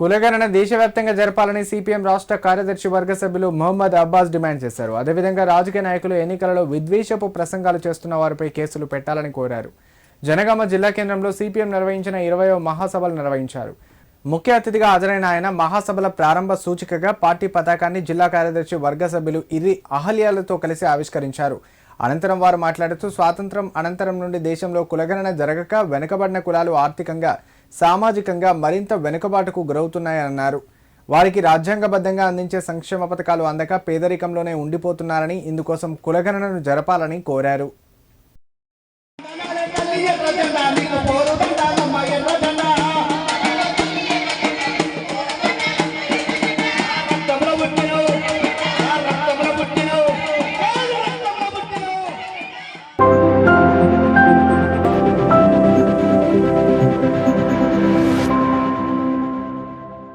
కులగణన దేశవ్యాప్తంగా జరపాలని సిపిఎం రాష్ట్ర కార్యదర్శి వర్గ సభ్యులు మొహమ్మద్ అబ్బాస్ డిమాండ్ చేశారు. అదేవిధంగా రాజకీయ నాయకులు ఎన్నికలలో విద్వేషపు ప్రసంగాలు చేస్తున్న వారిపై కేసులు పెట్టాలని కోరారు. జనగామ జిల్లా కేంద్రంలో సిపిఎం నిర్వహించిన 20వ మహాసభలు నిర్వహించారు. ముఖ్య అతిథిగా హాజరైన ఆయన మహాసభల ప్రారంభ సూచికగా పార్టీ పతాకాన్ని జిల్లా కార్యదర్శి వర్గ సభ్యులు ఇర్రి అహల్యాలతో కలిసి ఆవిష్కరించారు. అనంతరం వారు మాట్లాడుతూ స్వాతంత్రం అనంతరం నుండి దేశంలో కులగణన జరగక వెనుకబడిన కులాలు ఆర్థికంగా సామాజికంగా మరింత వెనుకబాటుకు గురవుతున్నాయన్నారు. వారికి రాజ్యాంగబద్ధంగా అందించే సంక్షేమ పథకాలు అందక పేదరికంలోనే ఉండిపోతున్నారని ఇందుకోసం కులగణనను జరపాలని కోరారు.